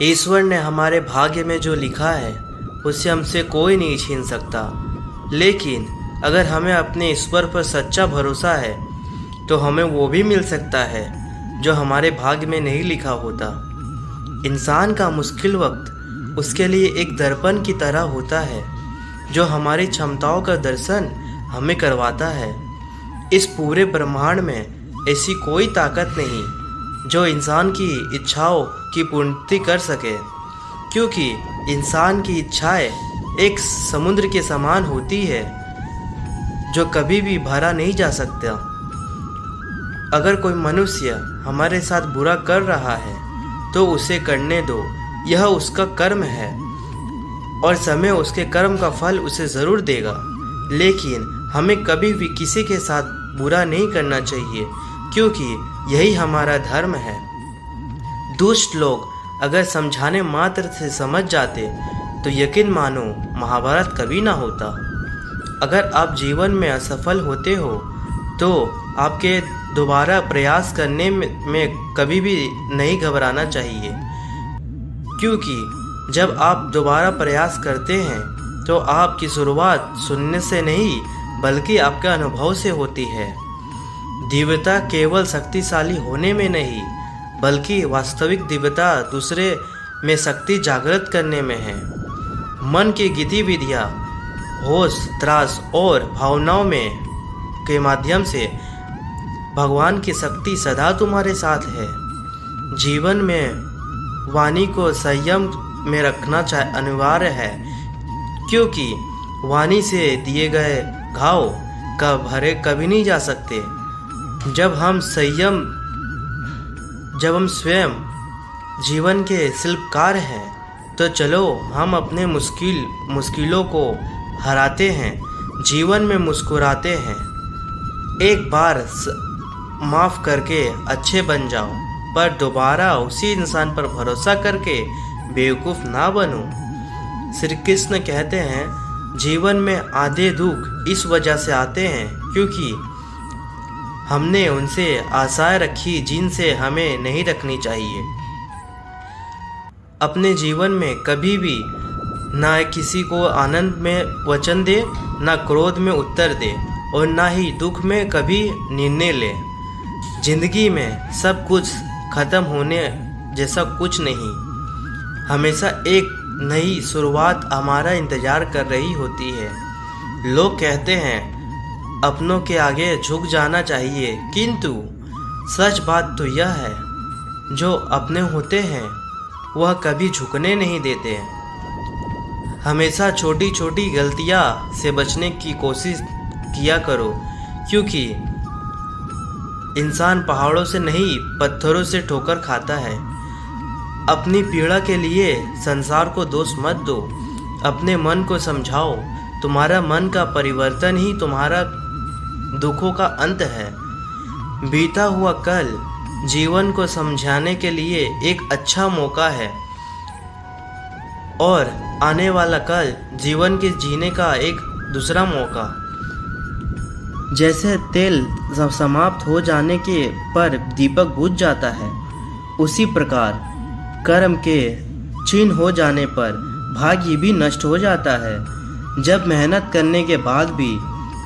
ईश्वर ने हमारे भाग्य में जो लिखा है उसे हमसे कोई नहीं छीन सकता। लेकिन अगर हमें अपने ईश्वर पर सच्चा भरोसा है तो हमें वो भी मिल सकता है जो हमारे भाग्य में नहीं लिखा होता। इंसान का मुश्किल वक्त उसके लिए एक दर्पण की तरह होता है जो हमारी क्षमताओं का दर्शन हमें करवाता है। इस पूरे ब्रह्मांड में ऐसी कोई ताकत नहीं जो इंसान की इच्छाओं की पूर्ति कर सके, क्योंकि इंसान की इच्छाएं एक समुद्र के समान होती है जो कभी भी भरा नहीं जा सकता। अगर कोई मनुष्य हमारे साथ बुरा कर रहा है तो उसे करने दो, यह उसका कर्म है और समय उसके कर्म का फल उसे ज़रूर देगा। लेकिन हमें कभी भी किसी के साथ बुरा नहीं करना चाहिए, क्योंकि यही हमारा धर्म है। दुष्ट लोग अगर समझाने मात्र से समझ जाते तो यकीन मानो महाभारत कभी ना होता। अगर आप जीवन में असफल होते हो तो आपके दोबारा प्रयास करने में कभी भी नहीं घबराना चाहिए, क्योंकि जब आप दोबारा प्रयास करते हैं तो आपकी शुरुआत सुनने से नहीं बल्कि आपके अनुभव से होती है। दिव्यता केवल शक्तिशाली होने में नहीं बल्कि वास्तविक दिव्यता दूसरे में शक्ति जागृत करने में है। मन की गतिविधियाँ होश, त्रास और भावनाओं में के माध्यम से भगवान की शक्ति सदा तुम्हारे साथ है। जीवन में वाणी को संयम में रखना अनिवार्य है, क्योंकि वाणी से दिए गए घाव का भरे कभी नहीं जा सकते। जब हम स्वयं जीवन के शिल्पकार हैं तो चलो हम अपने मुश्किलों को हराते हैं, जीवन में मुस्कुराते हैं। एक बार माफ़ करके अच्छे बन जाओ, पर दोबारा उसी इंसान पर भरोसा करके बेवकूफ़ ना बनो। श्री कृष्ण कहते हैं, जीवन में आधे दुख इस वजह से आते हैं क्योंकि हमने उनसे आशाएं रखी जिनसे हमें नहीं रखनी चाहिए। अपने जीवन में कभी भी ना किसी को आनंद में वचन दे, ना क्रोध में उत्तर दे और ना ही दुख में कभी निर्णय ले। जिंदगी में सब कुछ खत्म होने जैसा कुछ नहीं, हमेशा एक नई शुरुआत हमारा इंतजार कर रही होती है। लोग कहते हैं अपनों के आगे झुक जाना चाहिए, किंतु सच बात तो यह है जो अपने होते हैं वह कभी झुकने नहीं देते। हमेशा छोटी छोटी गलतियां से बचने की कोशिश किया करो, क्योंकि इंसान पहाड़ों से नहीं पत्थरों से ठोकर खाता है। अपनी पीड़ा के लिए संसार को दोष मत दो, अपने मन को समझाओ। तुम्हारा मन का परिवर्तन ही तुम्हारा दुखों का अंत है। बीता हुआ कल जीवन को समझाने के लिए एक अच्छा मौका है और आने वाला कल जीवन के जीने का एक दूसरा मौका। जैसे तेल समाप्त हो जाने के पर दीपक बुझ जाता है, उसी प्रकार कर्म के क्षीण हो जाने पर भाग्य भी नष्ट हो जाता है। जब मेहनत करने के बाद भी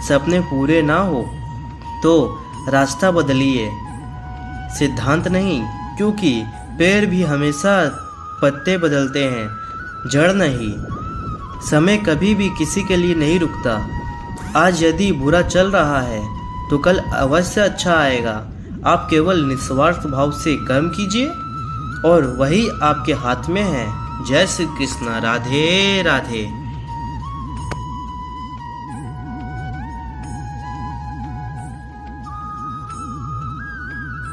सपने पूरे ना हो तो रास्ता बदलिए, सिद्धांत नहीं, क्योंकि पेड़ भी हमेशा पत्ते बदलते हैं, जड़ नहीं। समय कभी भी किसी के लिए नहीं रुकता। आज यदि बुरा चल रहा है तो कल अवश्य अच्छा आएगा। आप केवल निस्वार्थ भाव से कर्म कीजिए और वही आपके हाथ में है। जय श्री कृष्ण। राधे राधे।